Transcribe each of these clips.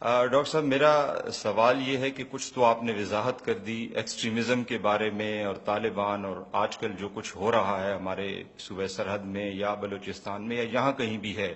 Doctor صاحب، میرا سوال یہ ہے کہ کچھ تو آپ نے وضاحت کر دی ایکسٹریمزم کے بارے میں اور طالبان اور آج کل جو کچھ ہو رہا ہے ہمارے صوبہ سرحد میں یا بلوچستان میں یا یہاں کہیں بھی ہے،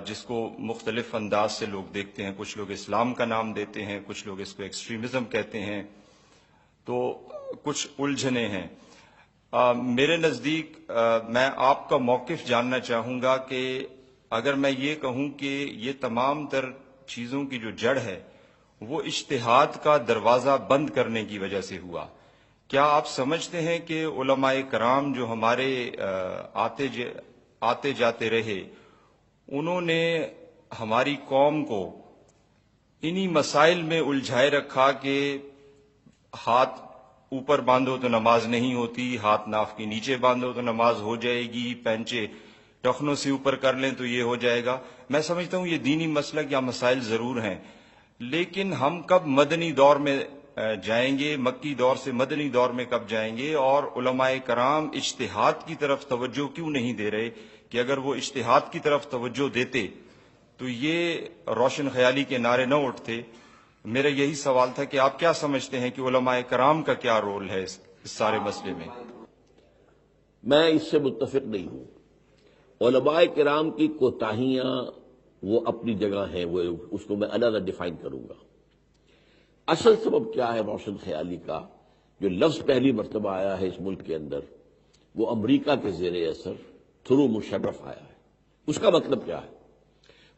جس کو مختلف انداز سے لوگ دیکھتے ہیں. کچھ لوگ اسلام کا نام دیتے ہیں، کچھ لوگ اس کو ایکسٹریمزم کہتے ہیں، تو کچھ الجھنیں ہیں. میرے نزدیک میں آپ کا موقف جاننا چاہوں گا کہ اگر میں یہ کہوں کہ یہ تمام تر چیزوں کی جو جڑ ہے وہ اجتہاد کا دروازہ بند کرنے کی وجہ سے ہوا، کیا آپ سمجھتے ہیں کہ علماء کرام جو ہمارے آتے جاتے رہے، انہوں نے ہماری قوم کو انہی مسائل میں الجھائے رکھا کہ ہاتھ اوپر باندھو تو نماز نہیں ہوتی، ہاتھ ناف کے نیچے باندھو تو نماز ہو جائے گی، پینچے ٹخنوں سے اوپر کر لیں تو یہ ہو جائے گا؟ میں سمجھتا ہوں یہ دینی مسلک یا مسائل ضرور ہیں، لیکن ہم کب مدنی دور میں جائیں گے، مکی دور سے مدنی دور میں کب جائیں گے؟ اور علماء کرام اجتہاد کی طرف توجہ کیوں نہیں دے رہے کہ اگر وہ اجتہاد کی طرف توجہ دیتے تو یہ روشن خیالی کے نعرے نہ اٹھتے؟ میرا یہی سوال تھا کہ آپ کیا سمجھتے ہیں کہ علماء کرام کا کیا رول ہے اس سارے مسئلے میں؟ میں اس سے متفق نہیں ہوں. علماء کرام کی کوتاہیاں وہ اپنی جگہ ہیں، وہ اس کو میں علیحدہ ڈیفائن کروں گا. اصل سبب کیا ہے روشن خیالی کا؟ جو لفظ پہلی مرتبہ آیا ہے اس ملک کے اندر وہ امریکہ کے زیر اثر تھرو مشرف آیا ہے. اس کا مطلب کیا ہے؟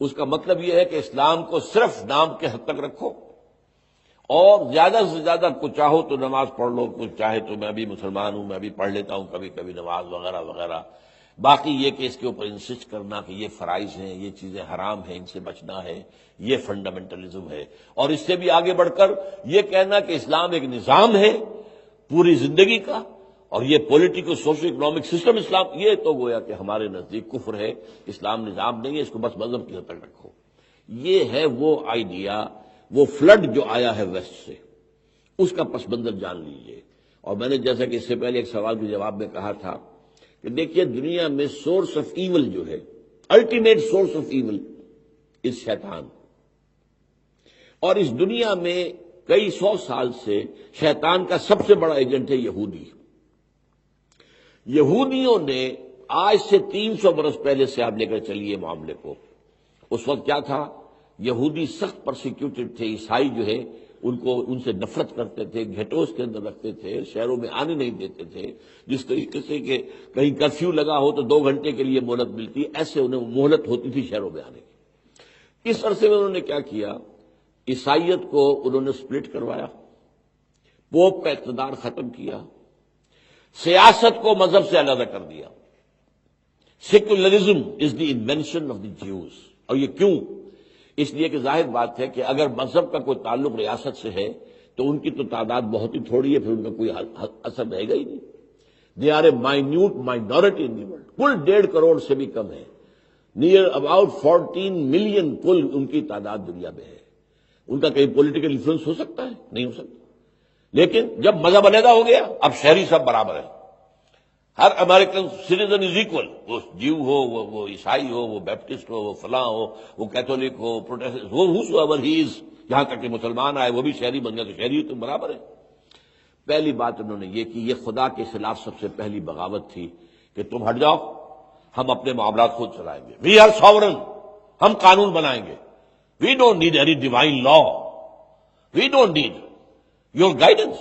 اس کا مطلب یہ ہے کہ اسلام کو صرف نام کے حد تک رکھو اور زیادہ سے زیادہ کچھ چاہو تو نماز پڑھ لو، کچھ چاہے تو میں بھی مسلمان ہوں، میں بھی پڑھ لیتا ہوں کبھی کبھی نماز وغیرہ وغیرہ. باقی یہ کہ اس کے اوپر انسسٹ کرنا کہ یہ فرائض ہیں، یہ چیزیں حرام ہیں، ان سے بچنا ہے، یہ فنڈامنٹلزم ہے. اور اس سے بھی آگے بڑھ کر یہ کہنا کہ اسلام ایک نظام ہے پوری زندگی کا اور یہ پولیٹیکل سوشل اکنامک سسٹم اسلام، یہ تو گویا کہ ہمارے نزدیک کفر ہے. اسلام نظام نہیں ہے، اس کو بس مذہب کی حد تک رکھو. یہ ہے وہ آئیڈیا، وہ فلڈ جو آیا ہے ویسٹ سے، اس کا پس منظر جان لیجئے. اور میں نے جیسا کہ اس سے پہلے ایک سوال کے جواب میں کہا تھا کہ دیکھیے دنیا میں سورس آف ایول جو ہے، الٹیمیٹ سورس آف ایول از شیطان. اور اس دنیا میں کئی سو سال سے شیطان کا سب سے بڑا ایجنٹ ہے یہودی. یہودیوں نے آج سے 300 برس پہلے سے آپ لے کر چلیے معاملے کو، اس وقت کیا تھا؟ یہودی سخت پرسیکیوٹڈ تھے. عیسائی جو ہے ان سے نفرت کرتے تھے، گھیٹوز کے اندر رکھتے تھے، شہروں میں آنے نہیں دیتے تھے. جس طریقے سے کہ کہیں کرفیو لگا ہو تو 2 گھنٹے کے لیے مہلت ملتی، ایسے انہیں مہلت ہوتی تھی شہروں میں آنے کی. اس عرصے میں انہوں نے کیا کیا؟ عیسائیت کو انہوں نے سپلٹ کروایا، پوپ کا اقتدار ختم کیا، سیاست کو مذہب سے علیحدہ کر دیا. Secularism is the invention of the Jews. اور یہ کیوں؟ اس لیے کہ ظاہر بات ہے کہ اگر مذہب کا کوئی تعلق ریاست سے ہے تو ان کی تو تعداد بہت ہی تھوڑی ہے، پھر ان کا کوئی اثر رہے گا ہی نہیں. They are a minute minority in the world. کل 1.5 کروڑ سے بھی کم ہے، نیئر اباؤٹ 14 ملین کل ان کی تعداد دنیا میں ہے. ان کا کہیں پولیٹیکل انفلوئنس ہو سکتا ہے؟ نہیں ہو سکتا. لیکن جب مذہب علیحدہ ہو گیا اب شہری سب برابر ہیں. ہر امریکن سٹیزن از ایکول، وہ جیو ہو، وہ عیسائی ہو، وہ بیپٹسٹ ہو، وہ فلاں ہو، وہ Catholic who, Protestant who, whosoever he is، یہاں تک کہ مسلمان آئے وہ بھی شہری بن گیا تو شہری تم برابر ہے. پہلی بات انہوں نے یہ کی، یہ خدا کے خلاف سب سے پہلی بغاوت تھی کہ تم ہٹ جاؤ، ہم اپنے معاملات خود چلائیں گے. وی آر ساورن، ہم قانون بنائیں گے. We don't need any divine law, we don't need your guidance.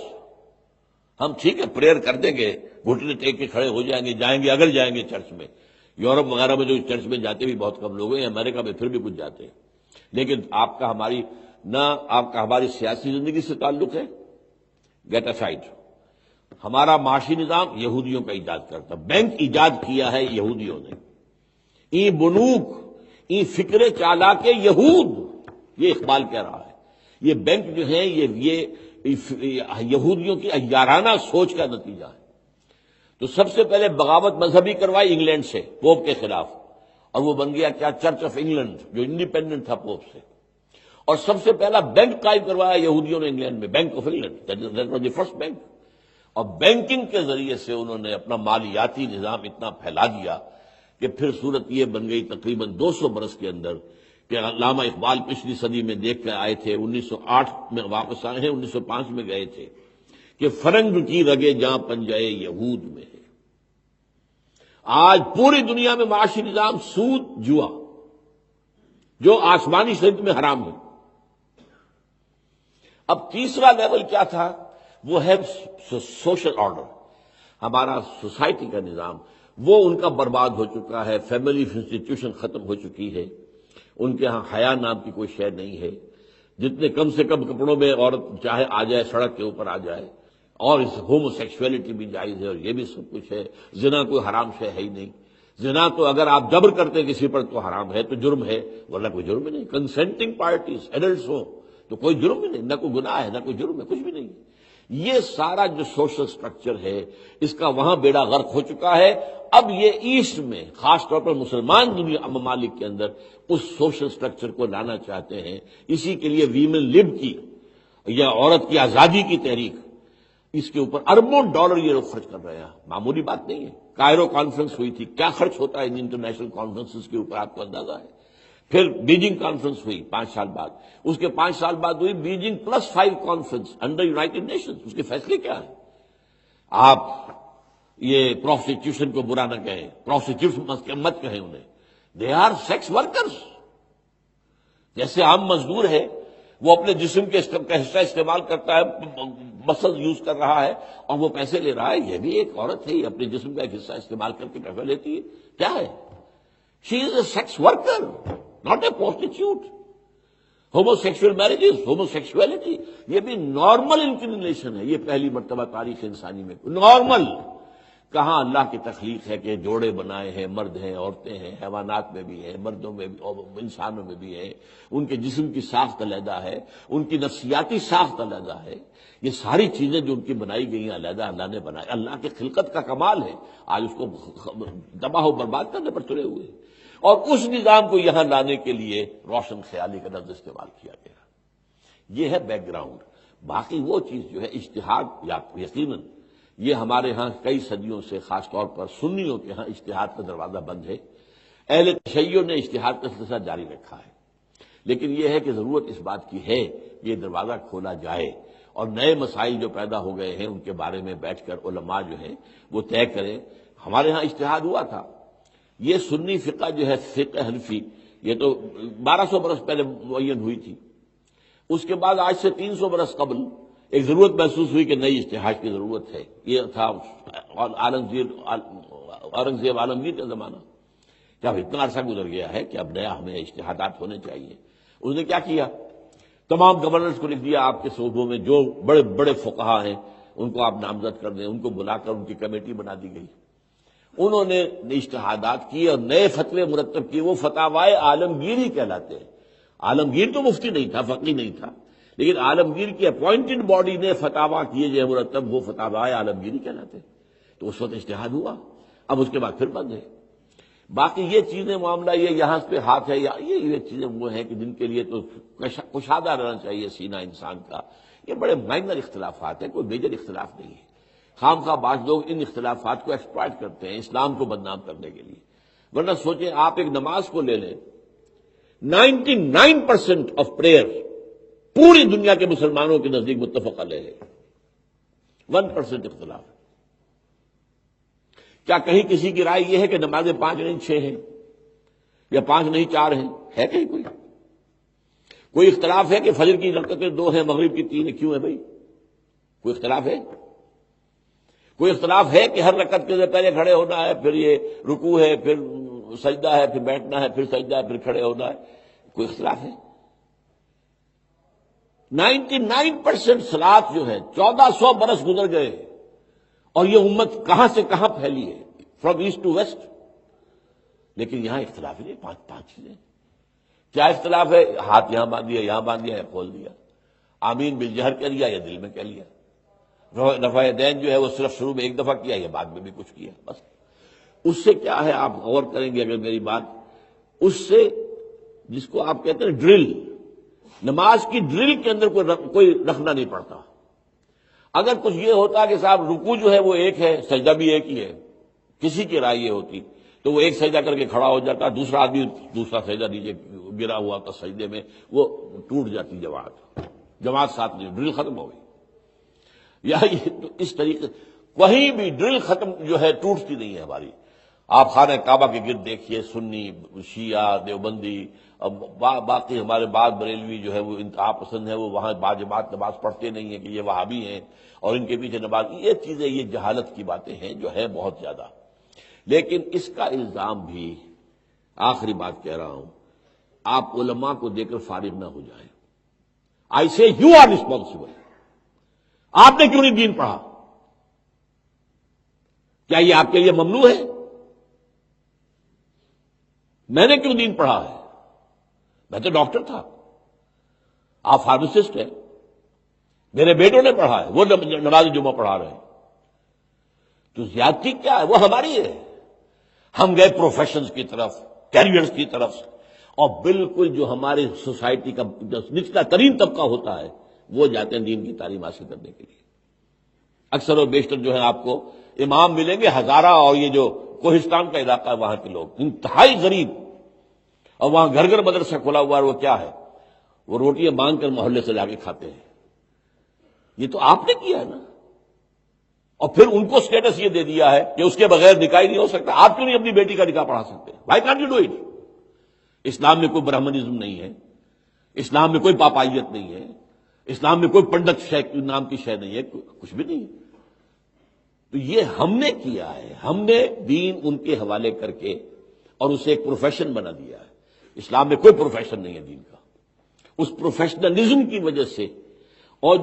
ہم ٹھیک ہے پریئر کر دیں گے، گھٹنے ٹیک کے کھڑے ہو جائیں گے، جائیں گے اگر جائیں گے چرچ میں. یورپ وغیرہ میں جو چرچ میں جاتے بھی بہت کم لوگ ہیں، امریکہ میں پھر بھی کچھ جاتے ہیں. لیکن آپ کا ہماری سیاسی زندگی سے تعلق ہے، گیٹ اسائڈ. ہمارا معاشی نظام یہودیوں کا ایجاد کرتا، بینک ایجاد کیا ہے یہودیوں نے. ای بنوک ای فکر چالاک یہود، یہ اقبال کہہ رہا ہے. یہ بینک جو ہے یہ یہودیوں کی عیارانہ سوچ کا نتیجہ ہے. تو سب سے پہلے بغاوت مذہبی کروائی انگلینڈ سے پوپ کے خلاف، اور وہ بن گیا کیا؟ چرچ آف انگلینڈ، جو انڈیپینڈنٹ تھا پوپ سے. اور سب سے پہلا بینک قائم کروایا یہودیوں نے انگلینڈ میں، bank of England, that was the first bank. اور بینکنگ کے ذریعے سے انہوں نے اپنا مالیاتی نظام اتنا پھیلا دیا کہ پھر صورت یہ بن گئی تقریباً 200 برس کے اندر کہ علامہ اقبال پچھلی صدی میں دیکھ کر آئے تھے، 1908 میں واپس آئے ہیں، 1905 میں گئے تھے، کہ فرنگ کی رگے جاں پنجائے یہود میں ہے۔ آج پوری دنیا میں معاشی نظام سود جوا، جو آسمانی شریعت میں حرام ہے۔ اب تیسرا لیول کیا تھا؟ وہ ہے سوشل آرڈر، ہمارا سوسائٹی کا نظام، وہ ان کا برباد ہو چکا ہے، فیملی انسٹیٹیوشن ختم ہو چکی ہے، ان کے ہاں حیا نام کی کوئی شے نہیں ہے، جتنے کم سے کم کپڑوں میں عورت چاہے آ جائے، سڑک کے اوپر آ جائے، اور اس ہومو سیکسولیٹی بھی جائز ہے، اور یہ بھی سب کچھ ہے، زنا کوئی حرام شے ہے ہی نہیں۔ زنا تو اگر آپ جبر کرتے کسی پر تو حرام ہے، تو جرم ہے، ورنہ کوئی جرم ہی نہیں۔ کنسینٹنگ پارٹیز ایڈلٹس ہوں تو کوئی جرم ہی نہیں، نہ کوئی گناہ ہے، نہ کوئی جرم ہے، کچھ بھی نہیں۔ یہ سارا جو سوشل سٹرکچر ہے، اس کا وہاں بیڑا غرق ہو چکا ہے۔ اب یہ ایسٹ میں، خاص طور پر مسلمان دنیا ممالک کے اندر، اس سوشل سٹرکچر کو لانا چاہتے ہیں۔ اسی کے لیے ویمن لب کی یا عورت کی آزادی کی تحریک، اس کے اوپر اربوں ڈالر یہ لوگ خرچ کر رہے ہیں، معمولی بات نہیں ہے۔ کائرو کانفرنس ہوئی تھی، کیا خرچ ہوتا ہے ان انٹرنیشنل کانفرنسز کے اوپر، آپ کو اندازہ ہے۔ پھر بیجنگ کانفرنس ہوئی 5 سال بعد، اس کے 5 سال بعد ہوئی Beijing +5 conference under United Nations. اس کے فیصلے کیا ہیں؟ آپ یہ پروسٹیٹیوشن کو برا نہ کہیں، پروسٹیٹیوشن مت کہیں انہیں، دے آر سیکس ورکرز۔ جیسے عام مزدور ہے، وہ اپنے جسم کے حصہ استعمال کرتا ہے، مسل یوز کر رہا ہے اور وہ پیسے لے رہا ہے، یہ بھی ایک عورت ہے، یہ اپنے جسم کا ایک حصہ استعمال کر کے پیسہ لیتی ہے۔ کیا ہے؟ She is a sex worker, not a prostitute. Homosexual marriages, ہومو سیکشولیٹی، یہ بھی نارمل انکلینیشن ہے، یہ پہلی مرتبہ تاریخ انسانی میں نارمل۔ کہاں اللہ کی تخلیق ہے کہ جوڑے بنائے ہیں، مرد ہیں، عورتیں ہیں، حیوانات میں بھی ہیں، مردوں میں بھی اور انسانوں میں بھی ہے، ان کے جسم کی ساخت علیحدہ ہے، ان کی نفسیاتی ساخت علیحدہ ہے، یہ ساری چیزیں جو ان کی بنائی گئی ہیں علیحدہ اللہ نے بنائی، اللہ کی خلقت کا کمال ہے، آج اس کو تباہ و برباد کرنے پر تلے ہوئے ہیں۔ اور اس نظام کو یہاں لانے کے لیے روشن خیالی کا لفظ استعمال کیا گیا۔ یہ ہے بیک گراؤنڈ۔ باقی وہ چیز جو ہے اجتہاد، یا یقیناً یہ ہمارے ہاں کئی صدیوں سے، خاص طور پر سنیوں کے ہاں اجتہاد کا دروازہ بند ہے۔ اہل تشیع نے اجتہاد کا سلسلہ جاری رکھا ہے، لیکن یہ ہے کہ ضرورت اس بات کی ہے کہ یہ دروازہ کھولا جائے اور نئے مسائل جو پیدا ہو گئے ہیں ان کے بارے میں بیٹھ کر علماء جو ہیں وہ طے کریں۔ ہمارے ہاں اجتہاد ہوا تھا، یہ سنی فقہ جو ہے، فقہ حنفی، یہ تو 1200 برس پہلے معین ہوئی تھی۔ اس کے بعد آج سے 300 برس قبل ایک ضرورت محسوس ہوئی کہ نئی اجتہاد کی ضرورت ہے۔ یہ تھا اورنگزیب عالمگیر کا زمانہ، کہ اب اتنا عرصہ گزر گیا ہے کہ اب نیا ہمیں اجتہادات ہونے چاہیے۔ اس نے کیا کیا؟ تمام گورنرز کو لکھ دیا آپ کے صوبوں میں جو بڑے بڑے فقہا ہیں ان کو آپ نامزد کر دیں، ان کو بلا کر ان کی کمیٹی بنا دی گئی۔ انہوں نے اجتہادات کیے اور نئے فتوے مرتب کیے، وہ فتاوائے عالمگیری کہلاتے ہیں۔ عالمگیر تو مفتی نہیں تھا، فقیہ نہیں تھا، لیکن عالمگیر کی اپوائنٹڈ باڈی نے فتاوا کیے جو ہے مرتب، وہ فتاوائے عالمگیری کہلاتے ہیں۔ تو اس وقت اجتہاد ہوا، اب اس کے بعد پھر بند ہے۔ باقی یہ چیزیں معاملہ یہ یہاں پہ ہاتھ ہے، یا یہ چیزیں وہ ہیں کہ جن کے لیے تو کشادہ رہنا چاہیے سینہ انسان کا۔ یہ بڑے مائنر اختلافات ہیں، کوئی میجر اختلاف نہیں ہے۔ خام خواہ بعض لوگ ان اختلافات کو ایکسپلائٹ کرتے ہیں اسلام کو بدنام کرنے کے لیے۔ ورنہ سوچیں، آپ ایک نماز کو لے لیں، 99% آف پریئر پوری دنیا کے مسلمانوں کے نزدیک متفق علیہ ہے، 1% اختلاف ہے۔ کیا کہیں کسی کی رائے یہ ہے کہ نمازیں 5 نہیں 6 ہیں، یا 5 نہیں 4 ہیں؟ ہے کہیں کوئی اختلاف ہے کہ فجر کی رکعتیں 2 ہیں، مغرب کی 3 ہیں؟ کیوں ہے بھائی؟ کوئی اختلاف ہے؟ کوئی اختلاف ہے کہ ہر رکعت کے لیے پہلے کھڑے ہونا ہے، پھر یہ رکوع ہے، پھر سجدہ ہے، پھر بیٹھنا ہے، پھر سجدہ ہے، پھر کھڑے ہونا ہے؟ کوئی اختلاف ہے؟ 99% صلاۃ جو ہے 1400 برس گزر گئے اور یہ امت کہاں سے کہاں پھیلی ہے، فرام ایسٹ ٹو ویسٹ، لیکن یہاں اختلاف ہی نہیں۔ 5 چیزیں کیا اختلاف ہے؟ ہاتھ یہاں باندھ دیا، یہاں باندھ دیا، یا کھول دیا، آمین بالجہر کہہ لیا یا دل میں کہہ لیا، رفع یدین جو ہے وہ صرف شروع میں 1 دفعہ کیا یا بعد میں بھی کچھ کیا، بس۔ اس سے کیا ہے، آپ غور کریں گے اگر میری بات، اس سے جس کو آپ کہتے ہیں ڈرل، نماز کی ڈرل کے اندر کوئی رکھنا نہیں پڑتا۔ اگر کچھ یہ ہوتا کہ صاحب رکوع جو ہے وہ ایک ہے، سجدہ بھی ایک ہی ہے، کسی کی رائے یہ ہوتی تو وہ ایک سجدہ کر کے کھڑا ہو جاتا، دوسرا آدمی دوسرا سجدہ نیچے گرا ہوا تھا سجدے میں، وہ ٹوٹ جاتی جماعت ساتھ نہیں، ڈرل ختم ہو گئی۔ یا یہ تو اس طریقے کہیں بھی ڈرل ختم جو ہے ٹوٹتی نہیں ہے ہماری۔ آپ خانہ کعبہ کے گرد دیکھیے، سنی، شیعہ، دیوبندی، باقی ہمارے بعض بریلوی جو ہے وہ انتہا پسند ہے، وہ وہاں باجماعت نماز پڑھتے نہیں ہیں کہ یہ وہابی ہیں اور ان کے پیچھے نماز، یہ چیزیں، یہ جہالت کی باتیں ہیں جو ہے بہت زیادہ۔ لیکن اس کا الزام بھی، آخری بات کہہ رہا ہوں، آپ علماء کو دے کر فارغ نہ ہو جائیں۔ آئی سے یو آر ریسپانسبل۔ آپ نے کیوں نہیں دین پڑھا؟ کیا یہ آپ کے لیے ممنوع ہے؟ میں نے کیوں دین پڑھا ہے؟ میں تو ڈاکٹر تھا، آپ فارماسسٹ ہیں، میرے بیٹوں نے پڑھا ہے، وہ نماز جمعہ پڑھا رہے ہیں، تو زیادتی کیا ہے؟ وہ ہماری ہے۔ ہم گئے پروفیشنز کی طرف، کیریئرز کی طرف، اور بالکل جو ہماری سوسائٹی کا نچلا ترین طبقہ ہوتا ہے وہ جاتے ہیں دین کی تعلیم حاصل کرنے کے لیے۔ اکثر و بیشتر جو ہے آپ کو امام ملیں گے ہزارہ، اور یہ جو کوہستان کا علاقہ ہے وہاں کے لوگ انتہائی غریب، اور وہاں گھر گھر مدرسہ کھلا ہوا ہے، وہ کیا ہے؟ وہ روٹیاں مانگ کر محلے سے لا کے کھاتے ہیں۔ یہ تو آپ نے کیا ہے نا، اور پھر ان کو سٹیٹس یہ دے دیا ہے کہ اس کے بغیر نکاح نہیں ہو سکتا۔ آپ کیوں نہیں اپنی بیٹی کا نکاح پڑھا سکتے؟ Why can't you do it? Islam میں کوئی برہمنزم نہیں ہے، اسلام میں کوئی پاپائیت نہیں ہے، اسلام میں کوئی پنڈت نام کی شے نہیں ہے، کچھ بھی نہیں ہے۔ تو یہ ہم نے کیا ہے، ہم نے دین ان کے حوالے کر کے اور اسے ایک پروفیشن بنا دیا ہے۔ اسلام میں کوئی پروفیشن نہیں ہے دین کا۔ اس پروفیشنلزم کی وجہ سے، اور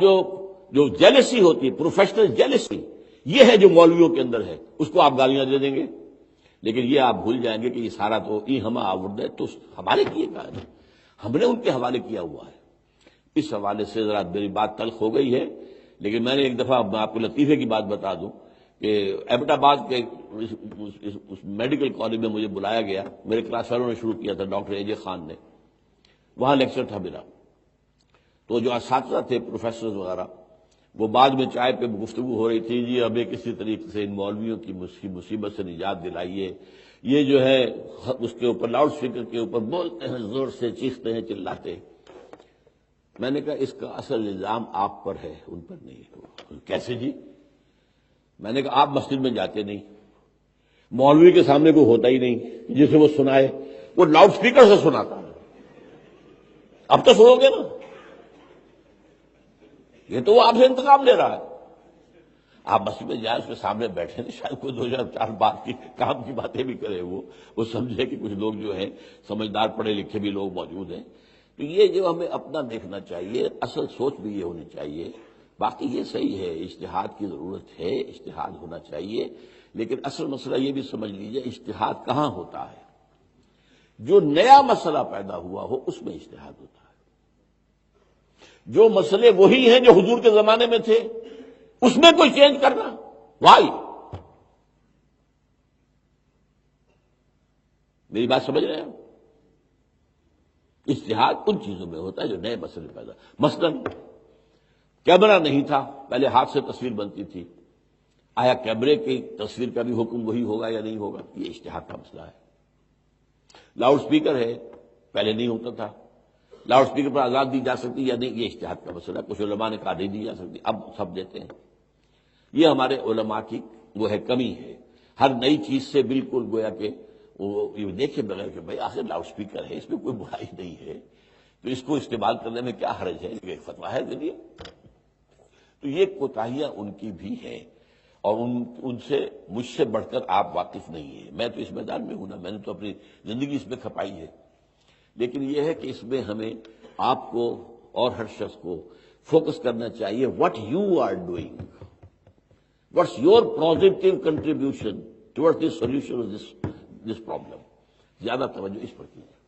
جو جیلسی ہوتی ہے، پروفیشنل جیلسی، یہ ہے جو مولویوں کے اندر ہے، اس کو آپ گالیاں دے دیں گے، لیکن یہ آپ بھول جائیں گے کہ یہ سارا تو ہم آورد ہے، تو ہمارے کیے گا، ہم نے ان کے حوالے کیا ہوا ہے۔ اس حوالے سے ذرا میری بات تلخ ہو گئی ہے، لیکن میں نے ایک دفعہ آپ کو لطیفے کی بات بتا دوں کہ ایبٹ آباد کے اس میڈیکل کالج میں مجھے بلایا گیا، میرے کلاس فیلو نے شروع کیا تھا، ڈاکٹر اے جے خان نے، وہاں لیکچر تھا میرا۔ تو جو اساتذہ تھے، پروفیسرز وغیرہ، وہ بعد میں چائے پہ گفتگو ہو رہی تھی، جی ہمیں کسی طریقے سے ان مولویوں کی مصیبت سے نجات دلائیے، یہ جو ہے اس کے اوپر لاؤڈ اسپیکر کے اوپر بولتے ہیں، زور سے چیختے ہیں، چلاتے ہیں۔ میں نے کہا اس کا اصل الزام آپ پر ہے، ان پر نہیں۔ کیسے جی؟ میں نے کہا آپ مسجد میں جاتے نہیں، مولوی کے سامنے کوئی ہوتا ہی نہیں جسے وہ سنائے، وہ لاؤڈ اسپیکر سے سناتا ہے، اب تو سنو گے نا، یہ تو وہ آپ سے انتقام لے رہا ہے۔ آپ مسجد میں جائیں، اس کے سامنے بیٹھے نہیں، شاید کوئی 2 4 بات کی کام کی باتیں بھی کرے، وہ سمجھے کہ کچھ لوگ جو ہیں سمجھدار پڑھے لکھے بھی لوگ موجود ہیں۔ تو یہ جو ہمیں اپنا دیکھنا چاہیے، اصل سوچ بھی یہ ہونی چاہیے۔ باقی یہ صحیح ہے، اجتہاد کی ضرورت ہے، اجتہاد ہونا چاہیے، لیکن اصل مسئلہ یہ بھی سمجھ لیجئے اجتہاد کہاں ہوتا ہے؟ جو نیا مسئلہ پیدا ہوا ہو اس میں اجتہاد ہوتا ہے۔ جو مسئلے وہی ہیں جو حضور کے زمانے میں تھے، اس میں کوئی چینج کرنا، وائی؟ میری بات سمجھ رہے ہیں؟ اجتہاد ان چیزوں میں ہوتا ہے جو نئے مسئلے پیدا، مثلاً کیمرہ نہیں تھا، پہلے ہاتھ سے تصویر بنتی تھی، آیا کیمرے کی تصویر کا بھی حکم وہی ہوگا یا نہیں ہوگا؟ یہ اجتہاد کا مسئلہ ہے۔ لاؤڈ اسپیکر ہے، پہلے نہیں ہوتا تھا، لاؤڈ اسپیکر پر آزاد دی جا سکتی یا نہیں، یہ اجتہاد کا مسئلہ ہے۔ کچھ علماء نے کہا نہیں دی جا سکتی، اب سب دیتے ہیں۔ یہ ہمارے علماء کی وہ ہے کمی ہے، ہر نئی چیز سے بالکل گویا کہ وہ یہ دیکھے بغیر کہ بھائی آخر لاؤڈ اسپیکر ہے، اس میں کوئی برائی نہیں ہے، تو اس کو استعمال کرنے میں کیا حرج ہے، ایک فتویٰ ہے ذریعہ۔ تو یہ کوتاہیاں ان کی بھی ہیں، اور ان سے مجھ سے بڑھ کر آپ واقف نہیں ہیں۔ میں تو اس میدان میں ہوں نا، میں نے تو اپنی زندگی اس میں کھپائی ہے، لیکن یہ ہے کہ اس میں ہمیں آپ کو اور ہر شخص کو فوکس کرنا چاہیے، what you are doing, what's your positive contribution toward the solution of this problem. زیادہ توجہ اس پر کیجیے۔